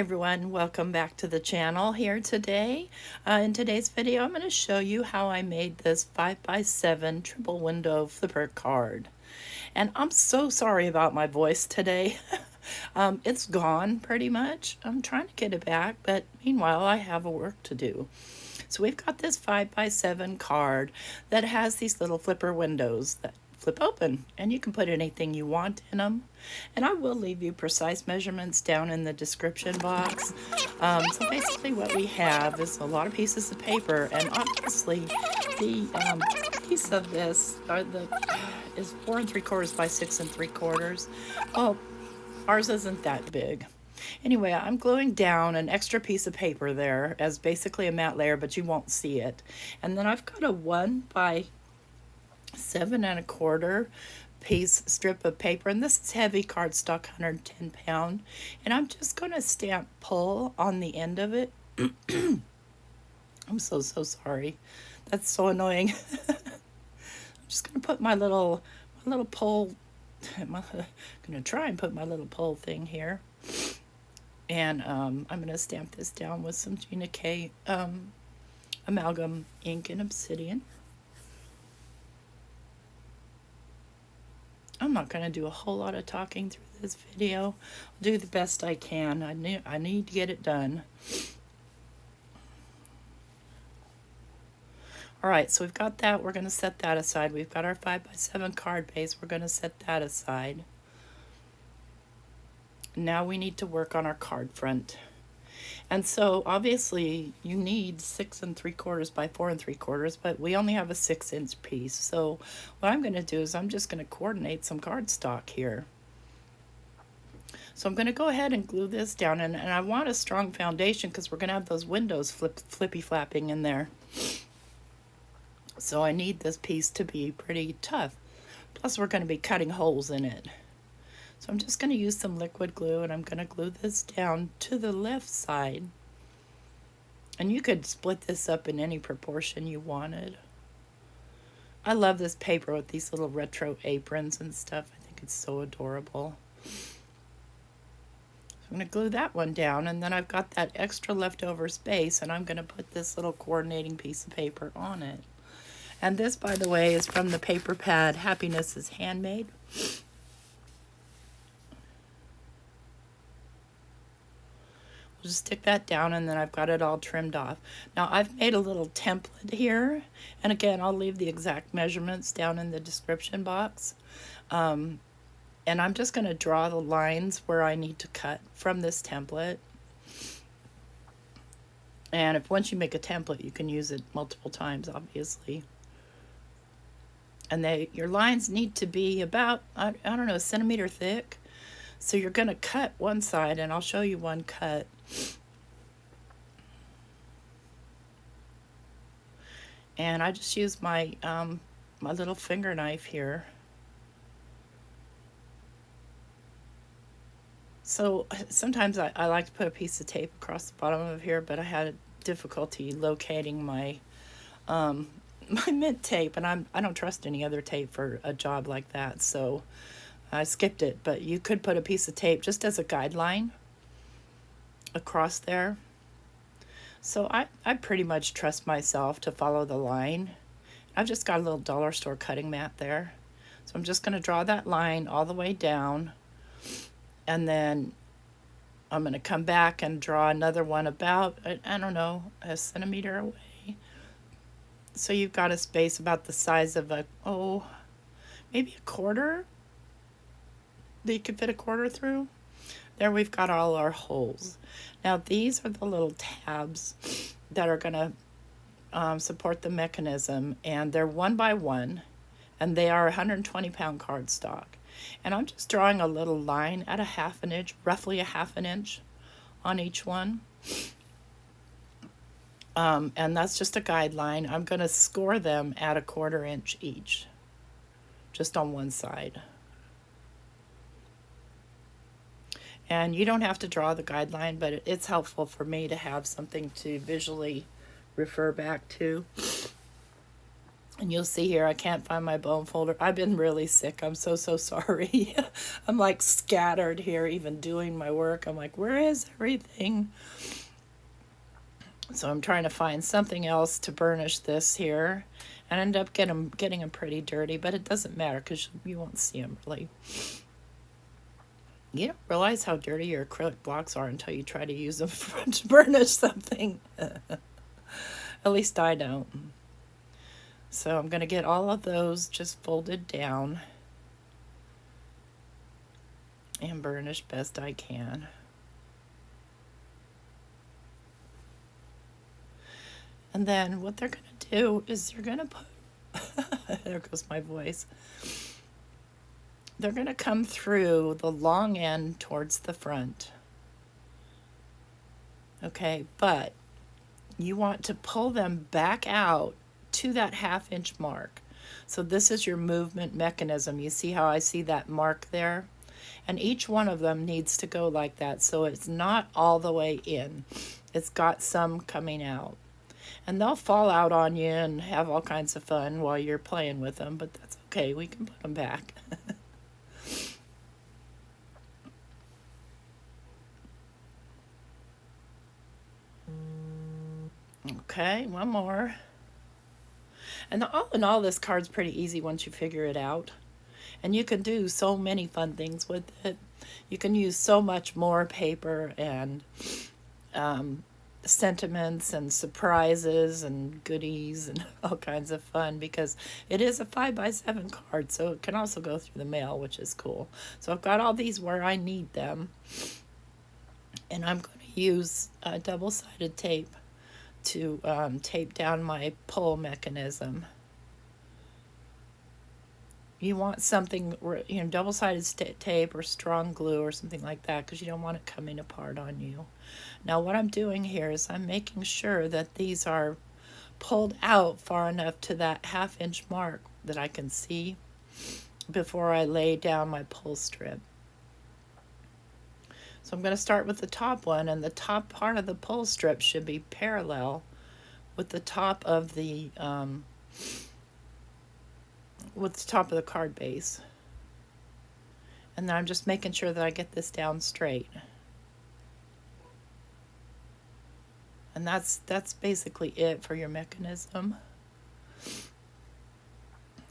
everyone, welcome back to the channel here today. In today's video, I'm going to show you how I made this 5x7 triple window flipper card. And I'm so sorry about my voice today. It's gone pretty much. I'm trying to get it back, but meanwhile I have a work to do. So we've got this 5x7 card that has these little flipper windows that flip open, and you can put anything you want in them. And I will leave you precise measurements down in the description box. So basically what we have is a lot of pieces of paper, and obviously the piece of this is 4 3/4 by 6 3/4. Well, ours isn't that big. Anyway, I'm gluing down an extra piece of paper there as basically a matte layer, but you won't see it. And then I've got a 1 by 7 1/4 piece strip of paper, and this is heavy cardstock, 110 pound, and I'm just going to stamp pull on the end of it. I'm so sorry, that's so annoying. I'm just going to put my little pull, I'm going to try and put my little pull thing here, and I'm going to stamp this down with some Gina K amalgam ink and obsidian. I'm not going to do a whole lot of talking through this video. I'll do the best I can. I need to get it done. Alright, so we've got that. We're going to set that aside. We've got our 5x7 card base. We're going to set that aside. Now we need to work on our card front. And so obviously you need 6 3/4 by 4 3/4, but we only have a 6-inch piece. So what I'm going to do is I'm just going to coordinate some cardstock here. So I'm going to go ahead and glue this down, and I want a strong foundation because we're going to have those windows flippy flapping in there. So I need this piece to be pretty tough. Plus we're going to be cutting holes in it. So I'm just going to use some liquid glue, and I'm going to glue this down to the left side. And you could split this up in any proportion you wanted. I love this paper with these little retro aprons and stuff. I think it's so adorable. So I'm going to glue that one down, and then I've got that extra leftover space, and I'm going to put this little coordinating piece of paper on it. And this, by the way, is from the paper pad Happiness is Handmade. We'll just stick that down, and then I've got it all trimmed off. Now I've made a little template here, and again I'll leave the exact measurements down in the description box. And I'm just going to draw the lines where I need to cut from this template. And once you make a template, you can use it multiple times, obviously. And your lines need to be about, I don't know, a centimeter thick. So you're going to cut one side, and I'll show you one cut. And I just use my my little finger knife here. So sometimes I like to put a piece of tape across the bottom of here, but I had difficulty locating my my mint tape, and I don't trust any other tape for a job like that, so I skipped it. But you could put a piece of tape just as a guideline across there. So I pretty much trust myself to follow the line. I've just got a little dollar store cutting mat there. So I'm just going to draw that line all the way down, and then I'm going to come back and draw another one about, I don't know, a centimeter away. So you've got a space about the size of maybe a quarter that you could fit a quarter through. There we've got all our holes. Now these are the little tabs that are going to support the mechanism, and they're 1 by 1, and they are 120 pound cardstock. And I'm just drawing a little line at a 1/2 inch, roughly a 1/2 inch on each one. And that's just a guideline. I'm going to score them at a 1/4 inch each, just on one side. And you don't have to draw the guideline, but it's helpful for me to have something to visually refer back to. And you'll see here, I can't find my bone folder. I've been really sick. I'm so sorry. I'm like scattered here, even doing my work. I'm like, where is everything? So I'm trying to find something else to burnish this here. And I end up getting them pretty dirty, but it doesn't matter because you won't see them really. You don't realize how dirty your acrylic blocks are until you try to use them to burnish something. At least I don't. So I'm going to get all of those just folded down and burnish best I can. And then what they're going to do is they're going to put, there goes my voice. They're going to come through the long end towards the front. Okay, but you want to pull them back out to that 1/2 inch mark. So this is your movement mechanism. You see how I see that mark there? And each one of them needs to go like that, so it's not all the way in. It's got some coming out. And they'll fall out on you and have all kinds of fun while you're playing with them, but that's okay. We can put them back. Okay, one more. And all in all, this card's pretty easy once you figure it out. And you can do so many fun things with it. You can use so much more paper and sentiments and surprises and goodies and all kinds of fun, because it is a 5x7 card, so it can also go through the mail, which is cool. So I've got all these where I need them, and I'm going to use double-sided tape to tape down my pull mechanism. You want something, double-sided tape or strong glue or something like that, because you don't want it coming apart on you. Now what I'm doing here is I'm making sure that these are pulled out far enough to that 1/2 inch mark that I can see before I lay down my pull strip. So I'm going to start with the top one, and the top part of the pull strip should be parallel with the top of the card base. And then I'm just making sure that I get this down straight. And that's basically it for your mechanism.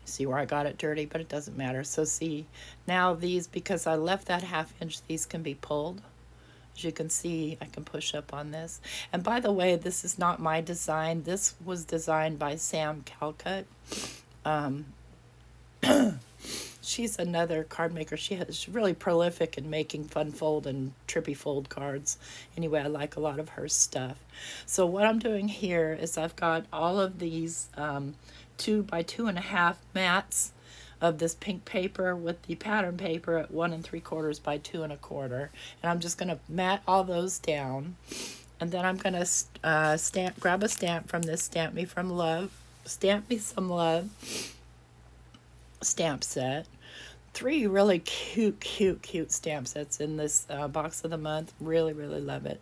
See where I got it dirty, but it doesn't matter. So see, now these, because I left that 1/2 inch, these can be pulled. As you can see, I can push up on this. And by the way, this is not my design. This was designed by Sam Calcutt. She's another card maker. She's really prolific in making fun fold and trippy fold cards. Anyway, I like a lot of her stuff. So what I'm doing here is I've got all of these 2 by 2.5 mats of this pink paper with the pattern paper at 1 3/4 by 2 1/4. And I'm just going to mat all those down. And then I'm going to grab a stamp from this Stamp Me Some Love stamp set. 3 really cute stamp sets in this box of the month. Really love it.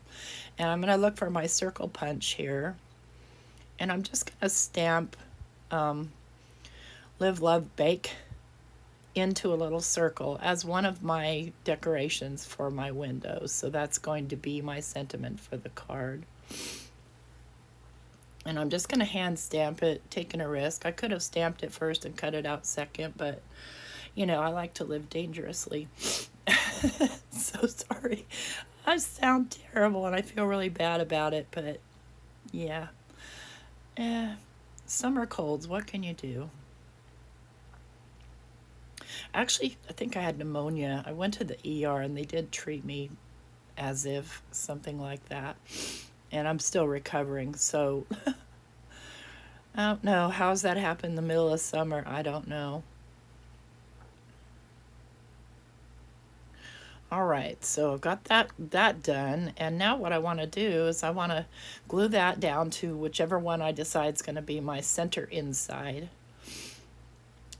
And I'm going to look for my circle punch here, and I'm just going to stamp Live, Love, Bake into a little circle as one of my decorations for my windows. So that's going to be my sentiment for the card. And I'm just going to hand stamp it, taking a risk. I could have stamped it first and cut it out second, but I like to live dangerously. So sorry. I sound terrible and I feel really bad about it, but yeah. Summer colds, what can you do? Actually, I think I had pneumonia. I went to the ER and they did treat me as if something like that. And I'm still recovering, so I don't know. How's that happen in the middle of summer? I don't know. All right, so I've got that done, and now what I want to do is I want to glue that down to whichever one I decide is going to be my center inside.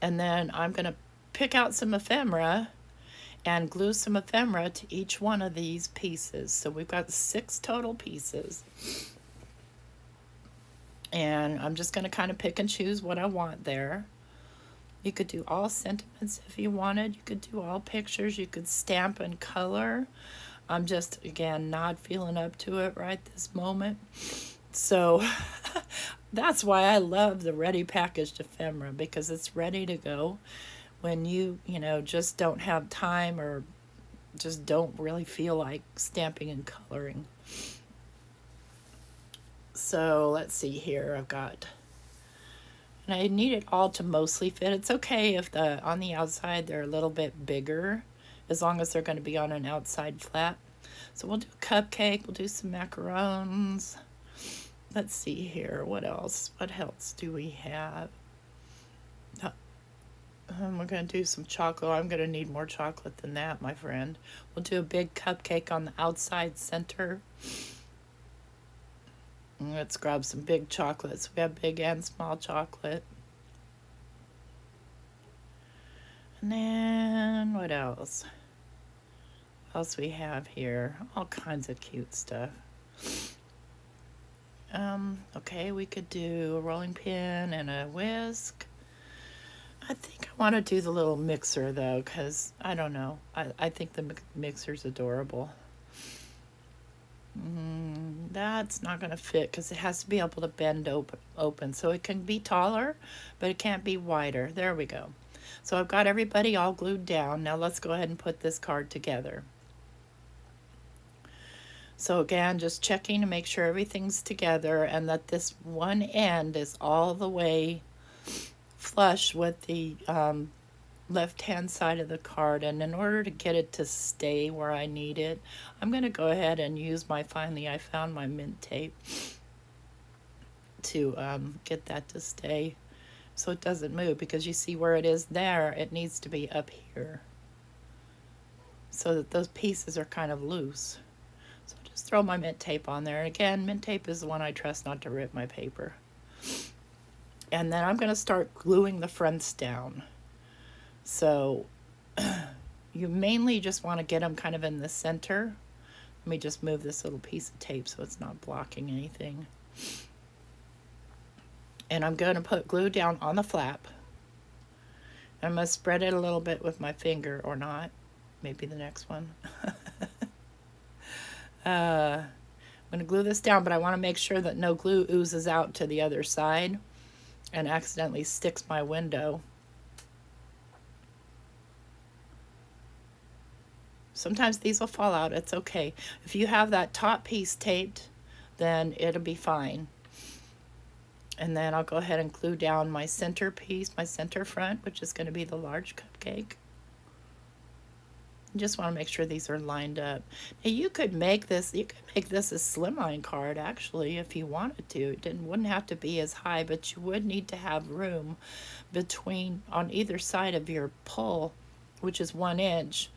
And then I'm going to pick out some ephemera and glue some ephemera to each one of these pieces. So we've got 6 total pieces. And I'm just going to kind of pick and choose what I want there. You could do all sentiments if you wanted. You could do all pictures. You could stamp and color. I'm just, again, not feeling up to it right this moment. So that's why I love the ready packaged ephemera, because it's ready to go when you know, just don't have time or just don't really feel like stamping and coloring. So let's see here. I've got, and I need it all to mostly fit. It's okay if on the outside they're a little bit bigger, as long as they're going to be on an outside flat. So we'll do a cupcake, we'll do some macarons. Let's see here, what else? What else do we have? We're going to do some chocolate. I'm going to need more chocolate than that, my friend. We'll do a big cupcake on the outside center. Let's grab some big chocolates. We have big and small chocolate. And then what else? What else we have here? All kinds of cute stuff. Okay, we could do a rolling pin and a whisk. I think I want to do the little mixer though, because I don't know. I think the mixer's adorable. That's not going to fit because it has to be able to bend open. So it can be taller, but it can't be wider. There we go. So I've got everybody all glued down. Now let's go ahead and put this card together. So again, just checking to make sure everything's together and that this one end is all the way flush with the left-hand side of the card. And in order to get it to stay where I need it, I'm going to go ahead and use I found my mint tape to get that to stay so it doesn't move, because you see where it is there, it needs to be up here so that those pieces are kind of loose. So just throw my mint tape on there. And again, mint tape is the one I trust not to rip my paper. And then I'm going to start gluing the fronts down. So you mainly just want to get them kind of in the center. Let me just move this little piece of tape so it's not blocking anything. And I'm going to put glue down on the flap. I'm going to spread it a little bit with my finger, or not. Maybe the next one. I'm going to glue this down, but I want to make sure that no glue oozes out to the other side and accidentally sticks my window. Sometimes these will fall out. It's okay. If you have that top piece taped, then it'll be fine. And then I'll go ahead and glue down my center piece, my center front, which is going to be the large cupcake. You just want to make sure these are lined up. Now you could make this a slimline card actually if you wanted to. It wouldn't have to be as high, but you would need to have room on either side of your pull, which is 1 inch,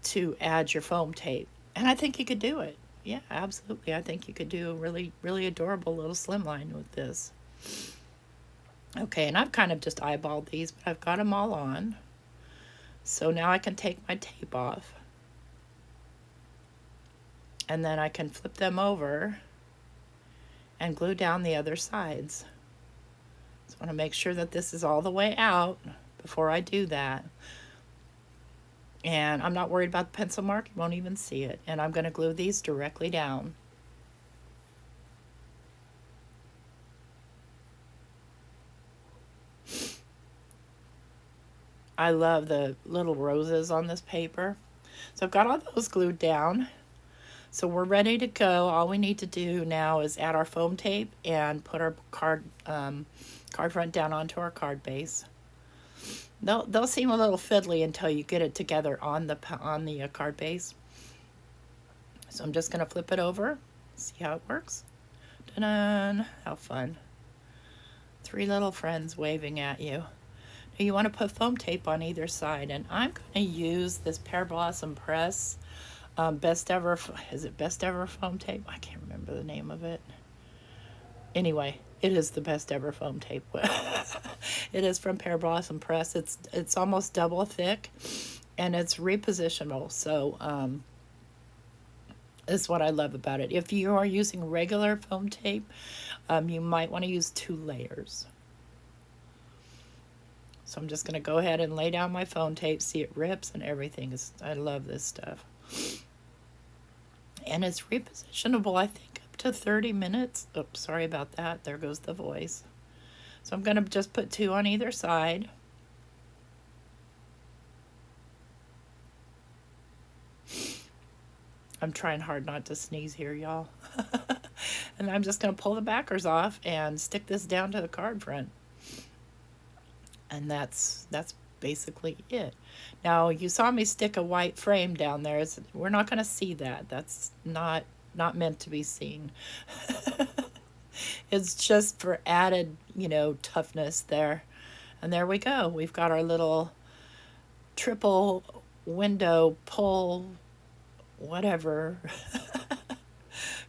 to add your foam tape. And I think you could do it. Yeah, absolutely. I think you could do a really, really adorable little slimline with this. Okay, and I've kind of just eyeballed these, but I've got them all on. So now I can take my tape off. And then I can flip them over and glue down the other sides. So I want to make sure that this is all the way out before I do that. And I'm not worried about the pencil mark. You won't even see it. And I'm going to glue these directly down. I love the little roses on this paper. So I've got all those glued down. So we're ready to go. All we need to do now is add our foam tape and put our card front down onto our card base. They'll seem a little fiddly until you get it together on the card base. So I'm just going to flip it over, see how it works. Ta-da! How fun. 3 little friends waving at you. Now you want to put foam tape on either side, and I'm going to use this Pear Blossom Press Best Ever, is it Best Ever foam tape? I can't remember the name of it. Anyway, it is the best ever foam tape. It is from Pear Blossom Press. It's almost double thick, and it's repositionable. So that's what I love about it. If you are using regular foam tape, You might want to use 2 layers. So I'm just going to go ahead and lay down my phone tape. See, it rips and everything. I love this stuff. And it's repositionable, I think, up to 30 minutes. Oops, sorry about that. There goes the voice. So I'm going to just put 2 on either side. I'm trying hard not to sneeze here, y'all. And I'm just going to pull the backers off and stick this down to the card front. And that's basically it. Now, you saw me stick a white frame down there. We're not going to see that. That's not meant to be seen. It's just for added, toughness there. And there we go. We've got our little triple window pull whatever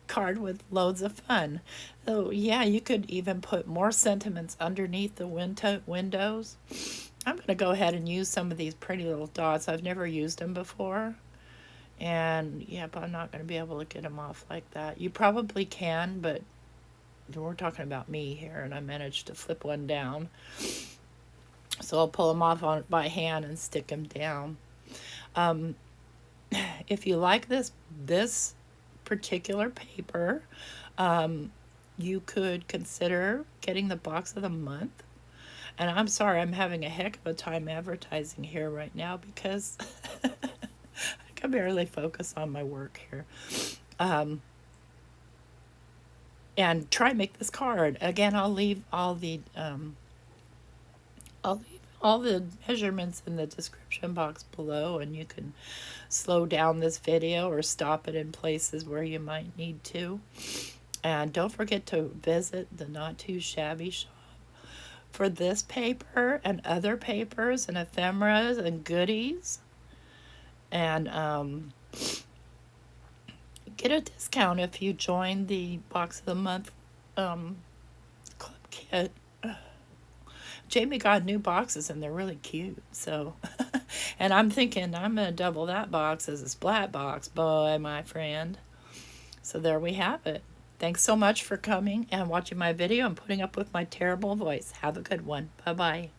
card with loads of fun. So yeah, you could even put more sentiments underneath the windows. I'm going to go ahead and use some of these pretty little dots. I've never used them before. And yep, I'm not going to be able to get them off like that. You probably can, but we're talking about me here, and I managed to flip one down. So I'll pull them off by hand and stick them down. If you like this particular paper, you could consider getting the box of the month. And I'm sorry, I'm having a heck of a time advertising here right now because I can barely focus on my work here. And try and make this card. Again, I'll leave all the measurements in the description box below, and you can slow down this video or stop it in places where you might need to. And don't forget to visit the Not Too Shabby shop for this paper and other papers and ephemeras and goodies. And get a discount if you join the box of the month club kit. Jamie got new boxes and they're really cute. So, and I'm thinking I'm going to double that box as a splat box, boy, my friend. So there we have it. Thanks so much for coming and watching my video and putting up with my terrible voice. Have a good one. Bye-bye.